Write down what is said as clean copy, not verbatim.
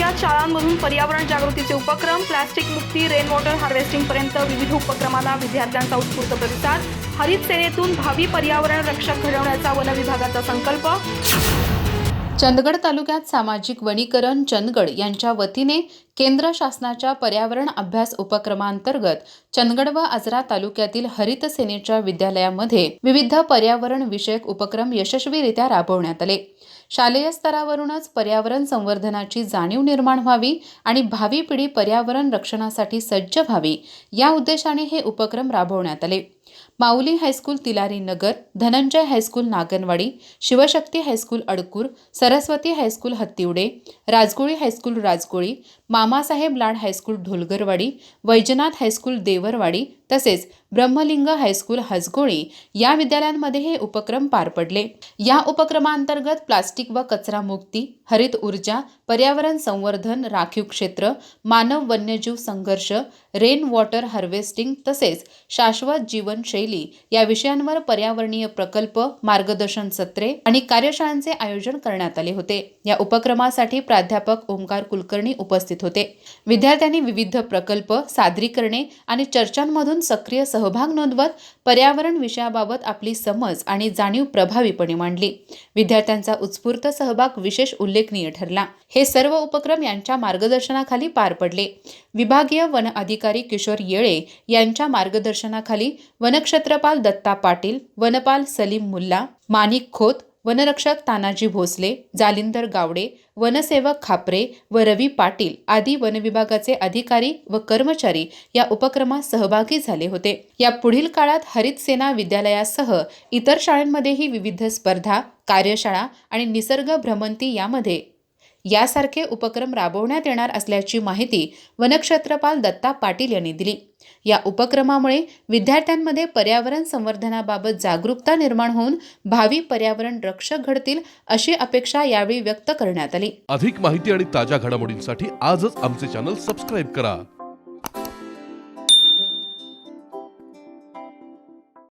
तालुक्यात शाळांमधून पर्यावरण जागृतीचे उपक्रम, प्लास्टिक मुक्ती, रेन वॉटर हार्वेस्टिंग पर्यंत विविध उपक्रमांना विद्यार्थ्यांचा उत्स्फूर्त प्रतिसाद. हरित सेनेतून भावी पर्यावरण रक्षक घडवण्याचा वन विभागाचा संकल्प. चंदगड तालुक्यात सामाजिक वनीकरण चंदगड यांच्या वतीने केंद्र शासनाच्या पर्यावरण अभ्यास उपक्रमांतर्गत चंदगड व आजरा तालुक्यातील हरित सेनेच्या विद्यालयामध्ये विविध पर्यावरण विषयक उपक्रम यशस्वीरित्या राबवण्यात आले. शालेय स्तरावरूनच पर्यावरण संवर्धनाची जाणीव निर्माण व्हावी आणि भावी पिढी पर्यावरण रक्षणासाठी सज्ज व्हावी या उद्देशाने हे उपक्रम राबवण्यात आले. Mauli high school Tilari Nagar, Dhananjay high school Nagnawadi, Shivshakti high school Adkur, Saraswati high school Hattiwade, Rajgoli high school Rajgoli, Mamasaheb Lad high school Dholgarwadi, Vaijnath high school Deorwadi तसेच ब्रह्मलिंग हायस्कूल हसगोळी या विद्यालयांमध्ये हे उपक्रम पार पडले. या उपक्रमांतर्गत प्लास्टिक व कचरा मुक्ती, हरित ऊर्जा, पर्यावरण संवर्धन, राखीव क्षेत्र, मानव वन्यजीव संघर्ष, रेन वॉटर हार्वेस्टिंग तसेच शाश्वत जीवनशैली या विषयांवर पर्यावरणीय प्रकल्प, मार्गदर्शन सत्रे आणि कार्यशाळांचे आयोजन करण्यात आले होते. या उपक्रमासाठी प्राध्यापक ओंकार कुलकर्णी उपस्थित होते. विद्यार्थ्यांनी विविध प्रकल्प, सादरीकरणे आणि चर्चांमधून सक्रिय सहभाग नोंदवत पर्यावरण विषयाबाबत आपली समज आणि जाणीव प्रभावीपणे मांडली. विद्यार्थ्यांचा उत्स्फूर्त सहभाग विशेष उल्लेखनीय ठरला. हे सर्व उपक्रम यांच्या मार्गदर्शनाखाली पार पडले. विभागीय वन अधिकारी किशोर येळे यांच्या मार्गदर्शनाखाली वनक्षेत्रपाल दत्ता पाटील, वनपाल सलीम मुल्ला, माणिक खोत, वनरक्षक तानाजी भोसले, जालिंदर गावडे, वनसेवक खापरे व रवी पाटील आदी वनविभागाचे अधिकारी व कर्मचारी या उपक्रमात सहभागी झाले होते. या पुढील काळात हरित सेना विद्यालयासह इतर शाळांमध्येही विविध स्पर्धा, कार्यशाळा आणि निसर्ग भ्रमंती यासारखे उपक्रम राबवण्यात येणार असल्याची माहिती वनक्षेत्रपाल दत्ता पाटील यांनी दिली. या उपक्रमामुळे विद्यार्थ्यांमध्ये पर्यावरण संवर्धनाबाबत जागरूकता निर्माण होऊन भावी पर्यावरण रक्षक घडतील अशी अपेक्षा यावेळी व्यक्त करण्यात आली. अधिक माहिती आणि ताज्या घडामोडींसाठी आजच आमचे चॅनल सबस्क्राईब करा.